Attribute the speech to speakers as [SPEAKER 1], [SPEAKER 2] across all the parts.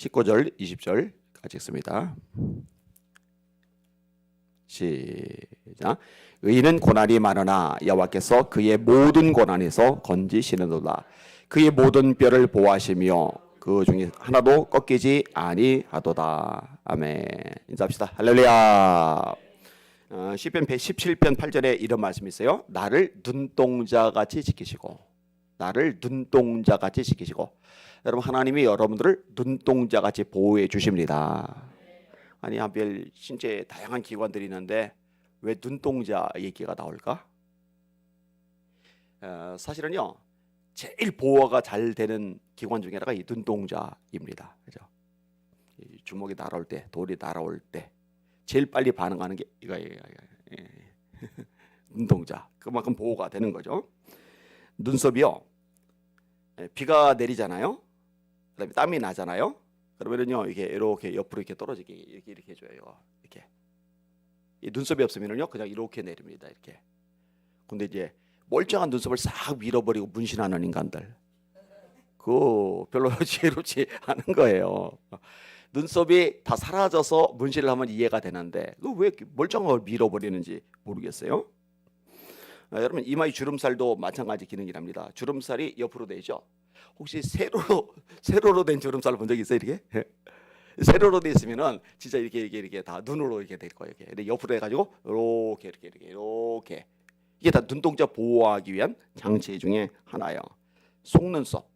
[SPEAKER 1] 19절 20절 같이 읽습니다. 시작. 의인은 고난이 많으나 여호와께서 그의 모든 고난에서 건지시는도다. 그의 모든 뼈를 보호하시며 그 중에 하나도 꺾이지 아니하도다. 아멘. 인사합시다. 할렐루야. 시편 117편 8절에 이런 말씀이 있어요. 나를 눈동자같이 지키시고, 나를 눈동자같이 지키시고. 여러분, 하나님이 여러분들을 눈동자같이 보호해 주십니다. 아니, 한별 신체 다양한 기관들이 있는데 왜 눈동자 얘기가 나올까? 사실은요, 제일 보호가 잘 되는 기관 중에 하나가 이 눈동자입니다. 그죠? 주먹이 날아올 때, 돌이 날아올 때 제일 빨리 반응하는 게 이거예요. 눈동자. 그만큼 보호가 되는 거죠. 눈썹이요, 비가 내리잖아요. 그다음에 땀이 나잖아요. 그러면은요, 이렇게 옆으로 이렇게 떨어지게 이렇게 해줘요. 이렇게. 이 눈썹이 없으면은요, 그냥 이렇게 내립니다. 이렇게. 근데 이제 멀쩡한 눈썹을 싹 밀어버리고 문신하는 인간들, 그거 별로 지혜롭지 않은 거예요. 눈썹이 다 사라져서 문신을 하면 이해가 되는데 그 왜 멀쩡한 걸 밀어버리는지 모르겠어요. 여러분, 이마의 주름살도 마찬가지 기능이랍니다. 주름살이 옆으로 되죠. 혹시 세로로 된 주름살 본 적 있어요? 이렇게 세로로 돼 있으면은 진짜 이렇게 다 눈으로 이렇게 될 거예요. 근데 옆으로 해가지고 이렇게 이게 다 눈동자 보호하기 위한 장치 중에 하나예요. 속눈썹.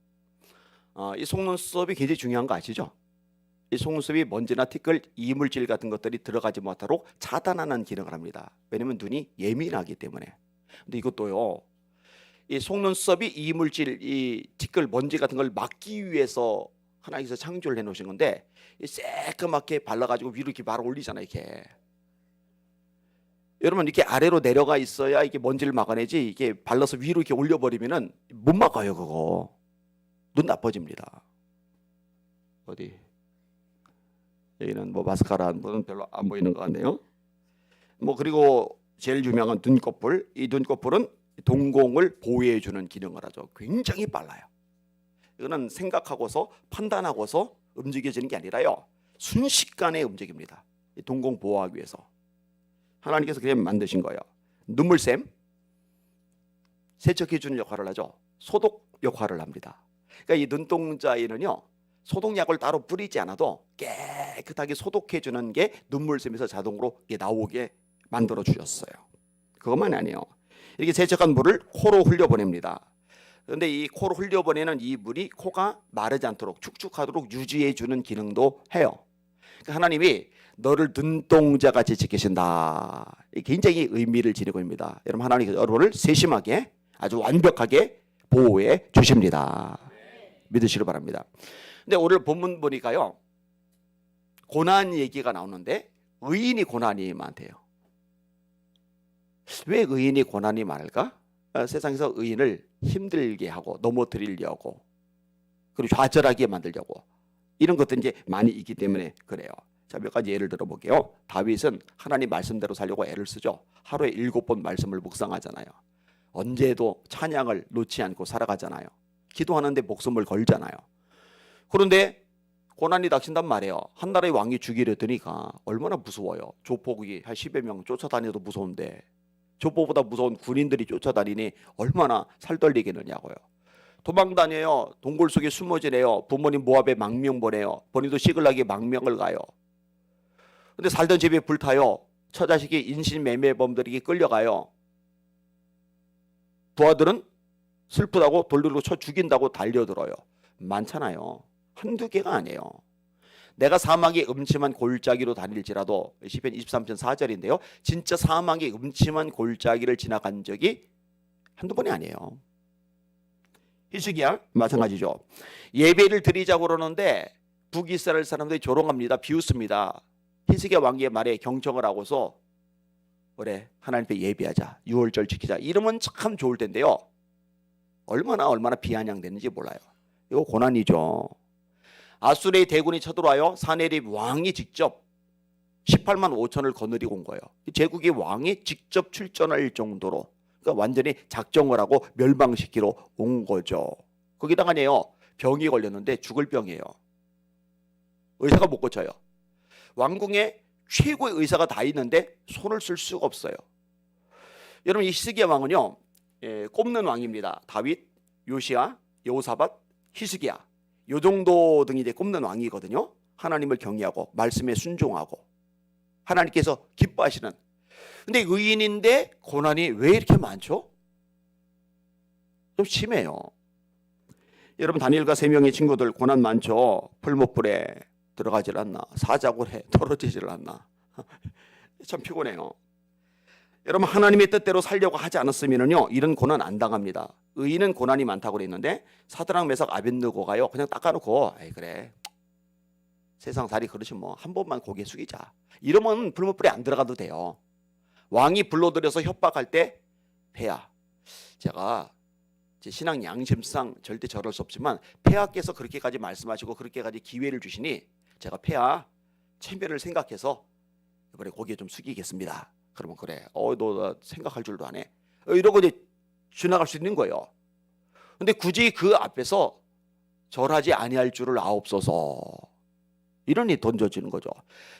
[SPEAKER 1] 이 속눈썹이 굉장히 중요한 거 아시죠? 이 속눈썹이 먼지나 티끌, 이물질 같은 것들이 들어가지 못하도록 차단하는 기능을 합니다. 왜냐면 눈이 예민하기 때문에. 근데 이것도요, 이 속눈썹이 이물질, 이 티끌, 먼지 같은 걸 막기 위해서 하나님께서 창조를 해놓으신 건데, 새까맣게 발라가지고 위로 이렇게 바로 올리잖아요. 이렇게. 여러분, 이렇게 아래로 내려가 있어야 이게 먼지를 막아내지, 이게 발라서 위로 이렇게 올려버리면은 못 막아요. 그거 눈 나빠집니다. 어디 여기는 뭐 마스카라 한 분은 별로 안 보이는 것 같네요. 그리고 제일 유명한 눈꺼풀. 이 눈꺼풀은 동공을 보호해 주는 기능을 하죠. 굉장히 빨라요. 이거는 생각하고서 판단하고서 움직여지는 게 아니라요, 순식간에 움직입니다. 이 동공 보호하기 위해서 하나님께서 그냥 만드신 거예요. 눈물샘, 세척해 주는 역할을 하죠. 소독 역할을 합니다. 그러니까 이 눈동자에는요, 소독약을 따로 뿌리지 않아도 깨끗하게 소독해 주는 게 눈물샘에서 자동으로 나오게 만들어 주셨어요. 그것만 아니에요. 이렇게 세척한 물을 코로 흘려보냅니다. 그런데 이 코로 흘려보내는 이 물이 코가 마르지 않도록 축축하도록 유지해 주는 기능도 해요. 그러니까 하나님이 너를 눈동자같이 지키신다. 굉장히 의미를 지니고 있습니다. 여러분, 하나님께서 여러분을 세심하게 아주 완벽하게 보호해 주십니다. 믿으시길 바랍니다. 근데 오늘 본문 보니까요, 고난 얘기가 나오는데 의인이 고난이 많대요. 왜 의인이 고난이 많을까? 세상에서 의인을 힘들게 하고 넘어뜨리려고, 그리고 좌절하게 만들려고, 이런 것들이 이제 많이 있기 때문에 그래요. 자, 몇 가지 예를 들어볼게요. 다윗은 하나님 말씀대로 살려고 애를 쓰죠. 하루에 7번 말씀을 묵상하잖아요. 언제도 찬양을 놓지 않고 살아가잖아요. 기도하는데 목숨을 걸잖아요. 그런데 고난이 닥친단 말이에요. 한 나라의 왕이 죽이려 드니까 얼마나 무서워요. 조폭이 한 10여 명 쫓아다녀도 무서운데, 조폭보다 무서운 군인들이 쫓아다니니 얼마나 살떨리겠느냐고요. 도망다녀요. 동굴 속에 숨어지네요. 부모님 모압에 망명 보내요. 본인도 시글락에 망명을 가요. 근데 살던 집에 불타요. 처자식이 인신매매범들에게 끌려가요. 부하들은 슬프다고 돌들고 쳐 죽인다고 달려들어요. 많잖아요. 한두 개가 아니에요. 내가 사막의 음침한 골짜기로 다닐지라도, 시편 23편 4절인데요. 진짜 사막의 음침한 골짜기를 지나간 적이 한두 번이 아니에요. 히스기야 마찬가지죠. 예배를 드리자고 그러는데 북이스라엘 사람들이 조롱합니다. 비웃습니다. 히스기야 왕의 말에 경청을 하고서 그래, 하나님 앞에 예배하자, 유월절 지키자, 이러면 참 좋을 텐데요, 얼마나 비아냥되는지 몰라요. 이거 고난이죠. 아수르의 대군이 쳐들어와요. 사네립 왕이 직접 18만 5천을 거느리고 온 거예요. 제국의 왕이 직접 출전할 정도로, 그러니까 완전히 작정을 하고 멸망시키러 온 거죠. 거기다가요, 병이 걸렸는데 죽을 병이에요. 의사가 못 고쳐요. 왕궁에 최고의 의사가 다 있는데 손을 쓸 수가 없어요. 여러분, 이 히스기야 왕은요, 꼽는 왕입니다. 다윗, 요시야, 여호사밧, 히스기야, 요 정도 등이 이제 꼽는 왕이거든요. 하나님을 경외하고 말씀에 순종하고 하나님께서 기뻐하시는. 근데 의인인데 고난이 왜 이렇게 많죠? 좀 심해요. 여러분, 다니엘과 세 명의 친구들 고난 많죠. 풀못불에 들어가질 않나, 사자굴에 떨어지질 않나. 참 피곤해요. 여러분, 하나님의 뜻대로 살려고 하지 않았으면요 이런 고난 안 당합니다. 의인은 고난이 많다고 그랬는데 사드락 메삭 아벳느고가요 그냥 닦아놓고 에이 그래 세상 살이 그렇지 뭐 한 번만 고개 숙이자 이러면 풀무불에 안 들어가도 돼요. 왕이 불러들여서 협박할 때 폐하, 제가 제 신앙 양심상 절대 저럴 수 없지만 폐하께서 그렇게까지 말씀하시고 그렇게까지 기회를 주시니 제가 폐하 체면을 생각해서 이번에 고개 좀 숙이겠습니다. 그러면 그래 너 생각할 줄도 안 해 이러고 이제 지나갈 수 있는 거예요. 근데 굳이 그 앞에서 절하지 아니할 줄을 아옵소서 이러니 던져지는 거죠.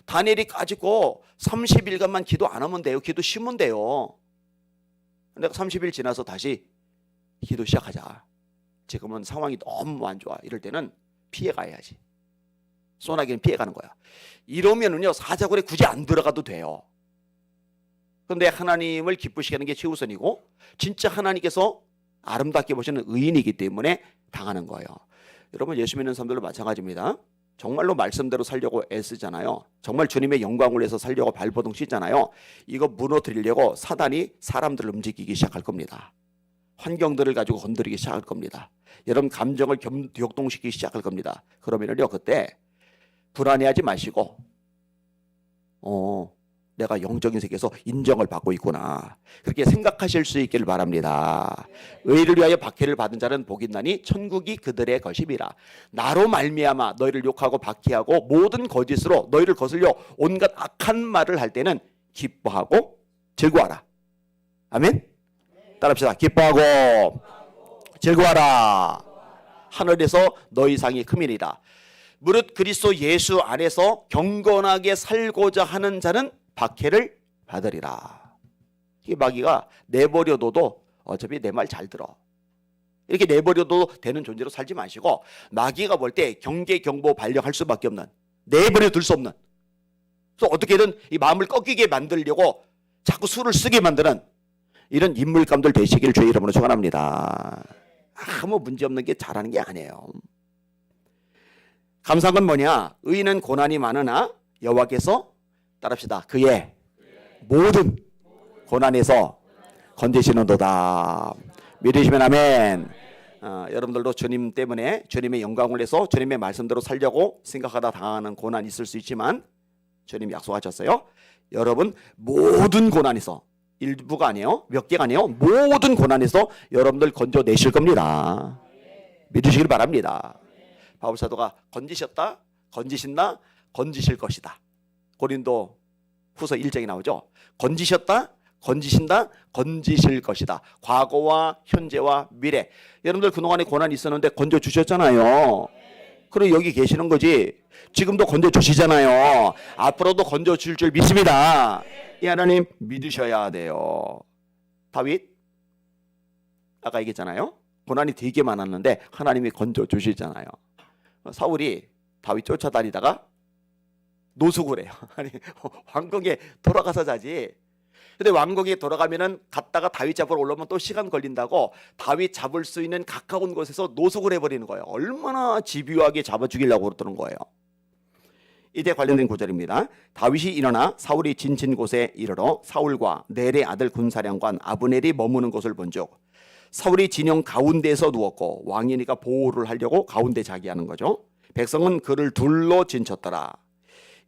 [SPEAKER 1] 다니엘이 까짓고 30일간만 기도 안 하면 돼요. 기도 쉬면 돼요. 근데 30일 지나서 다시 기도 시작하자. 지금은 상황이 너무 안 좋아. 이럴 때는 피해 가야지. 소나기는 피해 가는 거야. 이러면은요 사자굴에 굳이 안 들어가도 돼요. 그런데 하나님을 기쁘시게 하는 게 최우선이고 진짜 하나님께서 아름답게 보시는 의인이기 때문에 당하는 거예요. 여러분, 예수 믿는 사람들도 마찬가지입니다. 정말로 말씀대로 살려고 애쓰잖아요. 정말 주님의 영광을 위해서 살려고 발버둥 치잖아요. 이거 무너뜨리려고 사단이 사람들을 움직이기 시작할 겁니다. 환경들을 가지고 건드리기 시작할 겁니다. 여러분, 감정을 격동시키기 시작할 겁니다. 그러면요 그때 불안해하지 마시고 내가 영적인 세계에서 인정을 받고 있구나 그렇게 생각하실 수 있기를 바랍니다. 의를 위하여 박해를 받은 자는 복이 있나니 천국이 그들의 것임이라. 나로 말미암아 너희를 욕하고 박해하고 모든 거짓으로 너희를 거슬려 온갖 악한 말을 할 때는 기뻐하고 즐거워하라. 아멘. 따라합시다. 기뻐하고 즐거워하라. 하늘에서 너희 상이 크미니라. 무릇 그리스도 예수 안에서 경건하게 살고자 하는 자는 박해를 받으리라. 이 마귀가 내버려둬도 어차피 내 말 잘 들어. 이렇게 내버려도 되는 존재로 살지 마시고 마귀가 볼 때 경계 경보 발령할 수밖에 없는, 내버려둘 수 없는, 그래서 어떻게든 이 마음을 꺾이게 만들려고 자꾸 수를 쓰게 만드는 이런 인물감들 되시길 주의 이름으로 축원합니다. 아무 문제없는 게 잘하는 게 아니에요. 감사한 건 뭐냐? 의인은 고난이 많으나 여호와께서 따라합시다. 그의 모든 고난에서 건지시는도다. 믿으시면 아멘. 여러분들도 주님 때문에 주님의 영광을 위해서 주님의 말씀대로 살려고 생각하다 당하는 고난이 있을 수 있지만 주님 약속하셨어요. 여러분 모든 고난에서, 일부가 아니에요, 몇 개가 아니에요, 모든 고난에서 여러분들 건져내실 겁니다. 믿으시길 바랍니다. 바울사도가 건지셨다, 건지신다, 건지실 것이다. 고린도 후서 1장에 나오죠. 건지셨다, 건지신다, 건지실 것이다. 과거와 현재와 미래. 여러분들 그동안에 고난이 있었는데 건져주셨잖아요. 그리고 여기 계시는 거지. 지금도 건져주시잖아요. 앞으로도 건져줄 줄 믿습니다. 이 하나님 믿으셔야 돼요. 다윗 아까 얘기했잖아요. 고난이 되게 많았는데 하나님이 건져주시잖아요. 사울이 다윗 쫓아다니다가 노숙을 해요. 아니 왕궁에 돌아가서 자지. 근데 왕궁에 돌아가면은 갔다가 다윗 잡으러 올라오면 또 시간 걸린다고 다윗 잡을 수 있는 가까운 곳에서 노숙을 해버리는 거예요. 얼마나 집요하게 잡아 죽이려고 그러는 거예요. 이때 관련된 구절입니다. 다윗이 일어나 사울이 진친 곳에 이르러 사울과 넬의 아들 군사령관 아브넬이 머무는 곳을 본즉 사울이 진영 가운데에서 누웠고 왕이니까 보호를 하려고 가운데 자기하는 거죠. 백성은 그를 둘러 진쳤더라.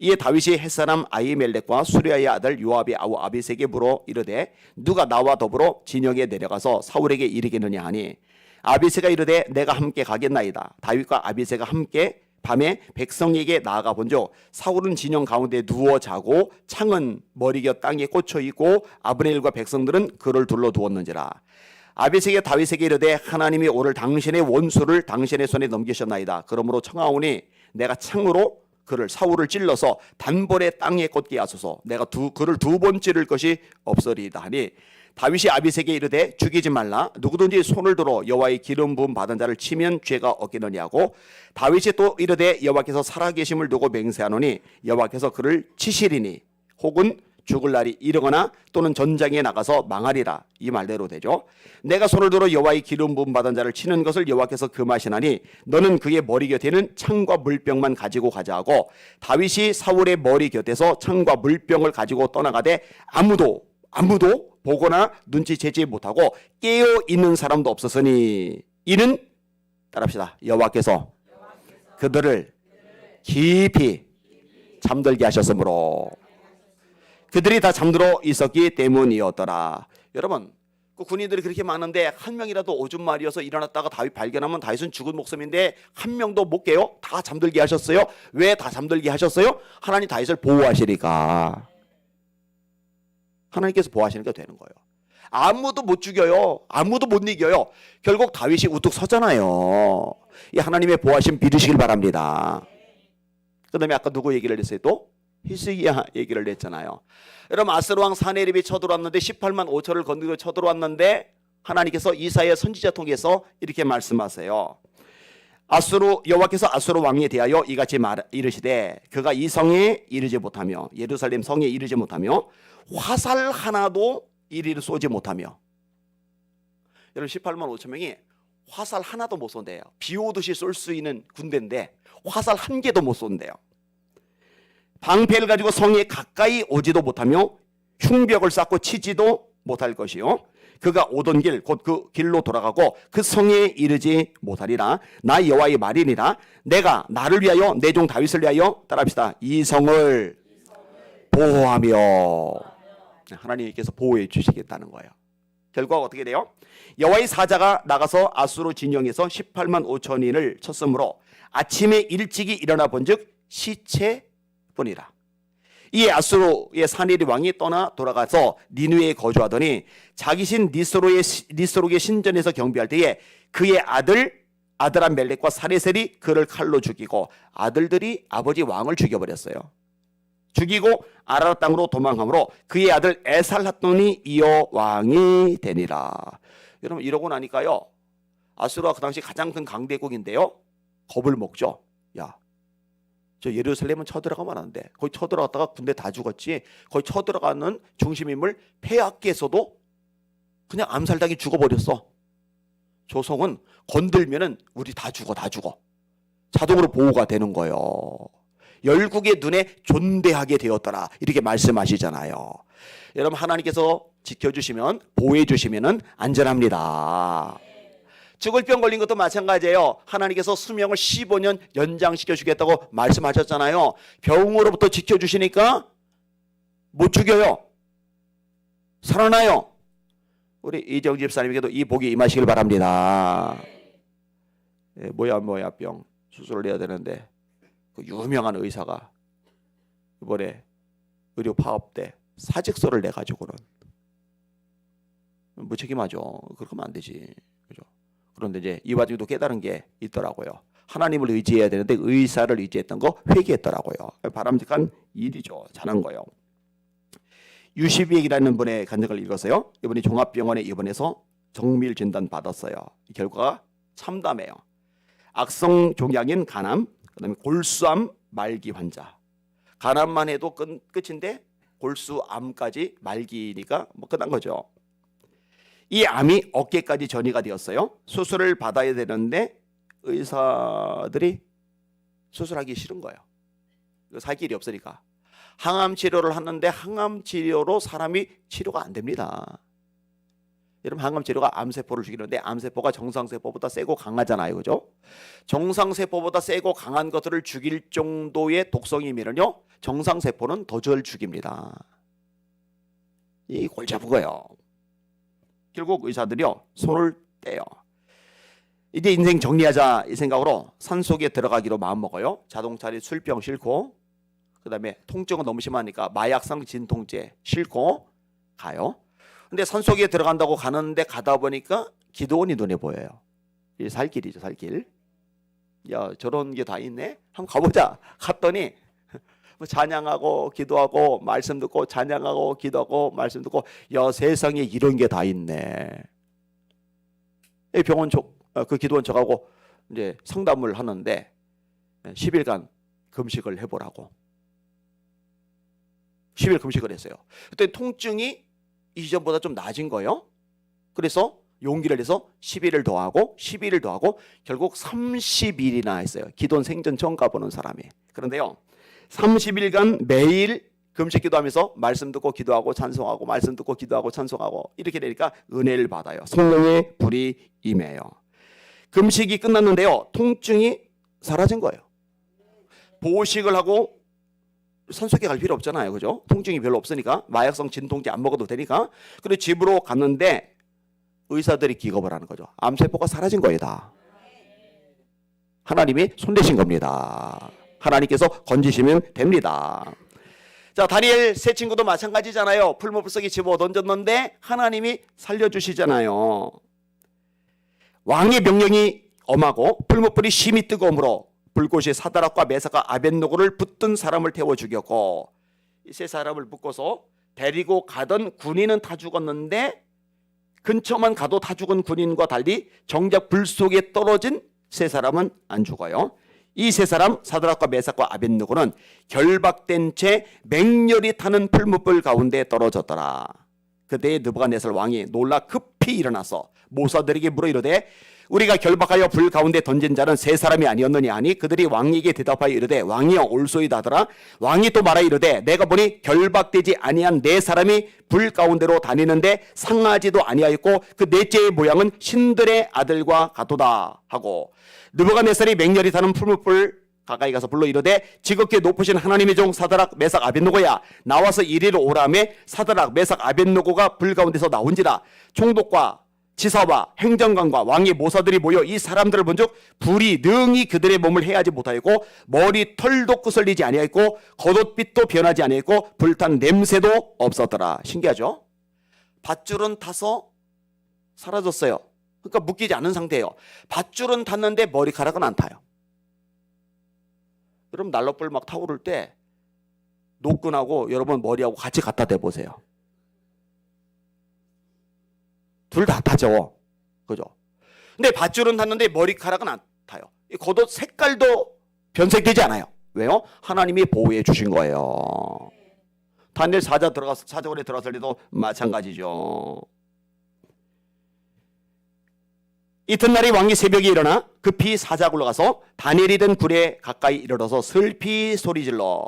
[SPEAKER 1] 이에 다윗이 햇사람 아히멜렉과 수리아의 아들 요압의 아우 아비색에 물어 이르되 누가 나와 더불어 진영에 내려가서 사울에게 이르겠느냐 하니 아비새가 이르되 내가 함께 가겠나이다. 다윗과 아비새가 함께 밤에 백성에게 나아가 본즉 사울은 진영 가운데 누워 자고 창은 머리곁 땅에 꽂혀 있고 아브넬과 백성들은 그를 둘러 두었는지라. 아비새가 다윗에게 이르되 하나님이 오늘 당신의 원수를 당신의 손에 넘기셨나이다. 그러므로 청하오니 내가 창으로 그를 사울을 찔러서 단번에 땅에 꽂게 하소서. 내가 그를 두 번 찌를 것이 없으리이다 하니 다윗이 아비새에게 이르되 죽이지 말라. 누구든지 손을 들어 여호와의 기름 부음 받은 자를 치면 죄가 없겠느냐 하고 다윗이 또 이르되 여호와께서 살아계심을 두고 맹세하노니 여호와께서 그를 치시리니 혹은 죽을 날이 이르거나 또는 전장에 나가서 망하리라. 이 말대로 되죠. 내가 손을 들어 여호와의 기름 부음 받은 자를 치는 것을 여호와께서 금하시나니 너는 그의 머리 곁에는 창과 물병만 가지고 가자 하고 다윗이 사울의 머리 곁에서 창과 물병을 가지고 떠나가되 아무도 보거나 눈치채지 못하고 깨어 있는 사람도 없었으니 이는 따라합시다. 여호와께서 그들을 깊이 잠들게 하셨으므로 그들이 다 잠들어 있었기 때문이었더라. 여러분, 그 군인들이 그렇게 많은데 한 명이라도 오줌 마리어서 일어났다가 다윗 발견하면 다윗은 죽은 목숨인데 한 명도 못 깨요? 다 잠들게 하셨어요? 왜 다 잠들게 하셨어요? 하나님 다윗을 보호하시니까. 하나님께서 보호하시니까 되는 거예요. 아무도 못 죽여요. 아무도 못 이겨요. 결국 다윗이 우뚝 서잖아요. 이 하나님의 보호하심 믿으시길 바랍니다. 그 다음에 아까 누구 얘기를 했어요? 또 히스기야 얘기를 했잖아요. 여러분, 아스로 왕 사네립이 쳐들어왔는데 18만 5천을 건드리고 쳐들어왔는데 하나님께서 이사야 선지자 통해서 이렇게 말씀하세요. 여호와께서 아수르 왕에 대하여 이같이 이르시되 그가 이 성에 이르지 못하며 예루살렘 성에 이르지 못하며 화살 하나도 이리를 쏘지 못하며. 여러분, 18만 5천 명이 화살 하나도 못 쏜대요. 비 오듯이 쏠 수 있는 군대인데 화살 한 개도 못 쏜대요. 방패를 가지고 성에 가까이 오지도 못하며 흉벽을 쌓고 치지도 못할 것이요 그가 오던 길 곧 그 길로 돌아가고 그 성에 이르지 못하리라. 나 여호와의 말이니라. 내가 나를 위하여 내 종 다윗을 위하여 따라합시다. 이 성을 보호하며. 하나님께서 보호해 주시겠다는 거예요. 결과가 어떻게 돼요? 여호와의 사자가 나가서 아수르 진영에서 18만 5천인을 쳤으므로 아침에 일찍이 일어나 본즉 시체뿐이라. 이 아수르의 사네립 왕이 떠나 돌아가서 니느웨에 거주하더니 자기 신 니스록의 신전에서 경비할 때에 그의 아드람멜렉과 사레셀이 그를 칼로 죽이고 아들들이 아버지 왕을 죽여버렸어요. 죽이고 아라랏 땅으로 도망함으로 그의 아들 에살핫돈이 이어 왕이 되니라. 여러분, 이러고 나니까요, 아수르가 그 당시 가장 큰 강대국인데요, 겁을 먹죠. 야, 저 예루살렘은 쳐들어가면 안 돼. 거기 쳐들어갔다가 군대 다 죽었지. 거기 쳐들어가는 중심인물 폐하께서도 그냥 암살당해 죽어버렸어. 저 성은 건들면은 우리 다 죽어. 자동으로 보호가 되는 거예요. 열국의 눈에 존대하게 되었더라. 이렇게 말씀하시잖아요. 여러분, 하나님께서 지켜주시면, 보호해주시면 안전합니다. 죽을 병 걸린 것도 마찬가지예요. 하나님께서 수명을 15년 연장시켜 주겠다고 말씀하셨잖아요. 병으로부터 지켜주시니까 못 죽여요. 살아나요. 우리 이정 집사님에게도 이 복이 임하시길 바랍니다. 뭐야 병 수술을 해야 되는데 그 유명한 의사가 이번에 의료 파업 때 사직서를 내가지고는 무책임하죠. 그렇게 하면 안 되지. 그죠? 그런데 이제 이 와중에도 깨달은 게 있더라고요. 하나님을 의지해야 되는데 의사를 의지했던 거 회개했더라고요. 바람직한 일이죠. 잘한 거예요. 유시비액이라는 분의 간증을 읽었어요. 이분이 종합병원에 입원해서 정밀 진단 받았어요. 결과가 참담해요. 악성 종양인 간암, 그다음에 골수암 말기 환자. 간암만 해도 끝인데 골수암까지 말기니까 뭐 끝난 거죠. 이 암이 어깨까지 전이가 되었어요. 수술을 받아야 되는데 의사들이 수술하기 싫은 거예요. 살 길이 없으니까. 항암 치료를 하는데 항암 치료로 사람이 치료가 안 됩니다. 여러분, 항암 치료가 암세포를 죽이는데 암세포가 정상세포보다 세고 강하잖아요. 그죠? 정상세포보다 세고 강한 것들을 죽일 정도의 독성이면요, 정상세포는 더 절 죽입니다. 이 골치 아픈 거예요. 결국 의사들이요, 손을 떼요. 이제 인생 정리하자 이 생각으로 산속에 들어가기로 마음먹어요. 자동차리 술병 싣고, 그 다음에 통증은 너무 심하니까 마약성 진통제 싣고 가요. 근데 산속에 들어간다고 가는데 가다 보니까 기도원이 눈에 보여요. 이 살길이죠, 살길. 야, 저런 게 다 있네? 한번 가보자. 갔더니 뭐 찬양하고 기도하고 말씀 듣고 찬양하고 기도하고 말씀 듣고, 야, 세상에 이런 게 다 있네. 병원 그 기도원 저하고 이제 상담을 하는데 10일간 금식을 해보라고. 10일 금식을 했어요. 그때 통증이 이전보다 좀 나아진 거예요. 그래서 용기를 내서 11일 더하고 11일 더하고 결국 30일이나 했어요. 기도원 생전 처음 가보는 사람이. 그런데요, 30일간 매일 금식 기도하면서 말씀 듣고 기도하고 찬송하고 말씀 듣고 기도하고 찬송하고 이렇게 되니까 은혜를 받아요. 성령의 불이 임해요. 금식이 끝났는데요, 통증이 사라진 거예요. 보식을 하고 산소계 갈 필요 없잖아요, 그죠? 통증이 별로 없으니까. 마약성 진통제 안 먹어도 되니까. 그리고 집으로 갔는데 의사들이 기겁을 하는 거죠. 암세포가 사라진 거예요, 다. 하나님이 손대신 겁니다. 하나님께서 건지시면 됩니다. 자, 다니엘 세 친구도 마찬가지잖아요. 풀무불 속에 집어 던졌는데 하나님이 살려주시잖아요. 왕의 명령이 엄하고 풀무불이 심히 뜨거움으로 불꽃이 사드락과 메삭과 아벳느고를 붙든 사람을 태워 죽였고, 이 세 사람을 묶어서 데리고 가던 군인은 다 죽었는데 근처만 가도 다 죽은 군인과 달리 정작 불 속에 떨어진 세 사람은 안 죽어요. 이 세 사람 사드락과 메삭과 아벳느고는 결박된 채 맹렬히 타는 풀무불 가운데 떨어졌더라. 그때 느부갓네살 왕이 놀라 급히 일어나서 모사들에게 물어 이르되, 우리가 결박하여 불 가운데 던진 자는 세 사람이 아니었느냐 하니, 그들이 왕에게 대답하여 이르되, 왕이여 올소이다 하더라. 왕이 또 말하 이르되, 내가 보니 결박되지 아니한 네 사람이 불 가운데로 다니는데 상하지도 아니하였고 그 넷째의 모양은 신들의 아들과 같도다 하고, 느부갓네살이 맹렬히 타는 풀무불 가까이 가서 불러 이르되, 지극히 높으신 하나님의 종 사드락 메삭 아벳느고야, 나와서 이리로 오라며 사드락 메삭 아벳느고가 불 가운데서 나온지라. 총독과 지사와 행정관과 왕의 모사들이 모여 이 사람들을 본즉 불이 능히 그들의 몸을 해하지 못하였고 머리 털도 끄슬리지 아니하였고 겉옷빛도 변하지 아니하였고 불탄 냄새도 없었더라. 신기하죠? 밧줄은 타서 사라졌어요. 그러니까 묶이지 않은 상태예요. 밧줄은 탔는데 머리카락은 안 타요. 여러분, 난로불 막 타오를 때 노끈하고 여러분 머리하고 같이 갖다 대보세요. 둘 다 타죠. 그죠? 근데 밧줄은 탔는데 머리카락은 안 타요. 이 겉옷 색깔도 변색되지 않아요. 왜요? 하나님이 보호해 주신 거예요. 다니엘 사자굴에 들어갔을 때도 마찬가지죠. 이튿날에 왕이 새벽에 일어나 급히 사자굴로 가서 다니엘이 든 굴에 가까이 이르러서 슬피 소리질러,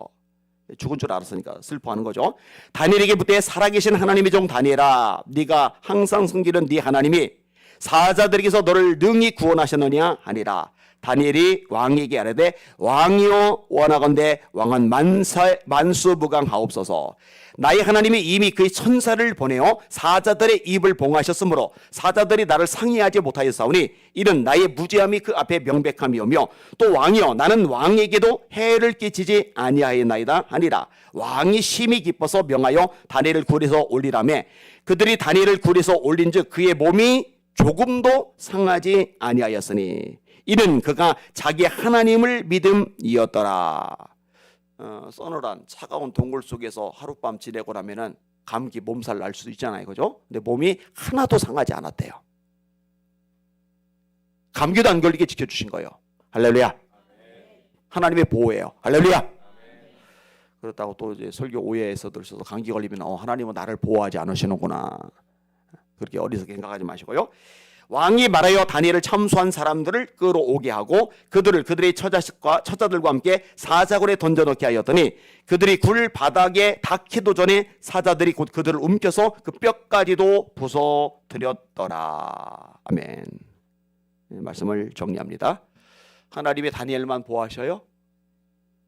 [SPEAKER 1] 죽은 줄 알았으니까 슬퍼하는 거죠. 다니엘에게 묻되, 살아계신 하나님의 종 다니엘아, 네가 항상 섬기는 네 하나님이 사자들에게서 너를 능히 구원하셨느냐 하니라. 다니엘이 왕에게 아뢰되, 왕이여 원하건대 왕은 만수무강하옵소서. 나의 하나님이 이미 그의 천사를 보내어 사자들의 입을 봉하셨으므로 사자들이 나를 상의하지 못하였사오니 이는 나의 무죄함이 그 앞에 명백함이오며, 또 왕이여 나는 왕에게도 해를 끼치지 아니하였나이다 하니라. 왕이 심히 기뻐서 명하여 다니엘을 굴에서 올리라매 그들이 다니엘을 굴에서 올린즉 그의 몸이 조금도 상하지 아니하였으니 이는 그가 자기 하나님을 믿음이었더라. 서늘한 차가운 동굴 속에서 하룻밤 지내고 나면은 감기 몸살 날 수도 있잖아요, 그죠? 근데 몸이 하나도 상하지 않았대요. 감기도 안 걸리게 지켜주신 거예요. 할렐루야. 하나님의 보호예요. 할렐루야. 그렇다고 또 이제 설교 오해에서들 있어서 감기 걸리면 하나님은 나를 보호하지 않으시는구나, 그렇게 어리석게 생각하지 마시고요. 왕이 말하여 다니엘을 참수한 사람들을 끌어오게 하고 그들의 처자들과 함께 사자굴에 던져넣게 하였더니 그들이 굴 바닥에 닿기도 전에 사자들이 곧 그들을 움켜서 그 뼈까지도 부숴뜨렸더라. 아멘. 말씀을 정리합니다. 하나님의 다니엘만 보호하셔요?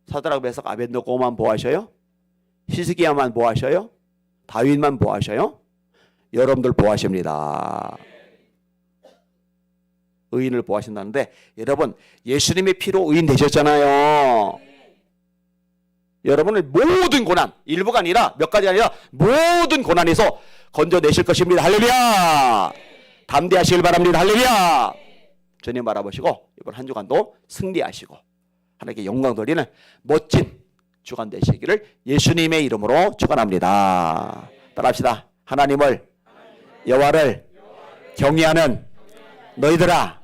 [SPEAKER 1] 사드락 메삭 아벳느고만 보호하셔요? 히스기야만 보호하셔요? 다윗만 보호하셔요? 여러분들 보호하십니다. 의인을 보호하신다는데, 여러분 예수님의 피로 의인 되셨잖아요. 여러분을 모든 고난, 일부가 아니라 몇 가지 아니라 모든 고난에서 건져내실 것입니다. 할렐루야. 담대하시길 바랍니다. 할렐루야. 주님 바라보시고 이번 한 주간도 승리하시고 하나님께 영광 돌리는 멋진 주간 되시기를 예수님의 이름으로 축원합니다. 따라합시다. 하나님을 여호와를 경외하는 너희들아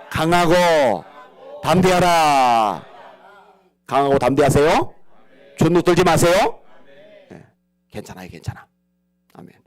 [SPEAKER 1] 강하고 담대하라. 강하고 담대하세요. 주눅 들지 마세요. 네, 괜찮아요, 괜찮아. 아멘.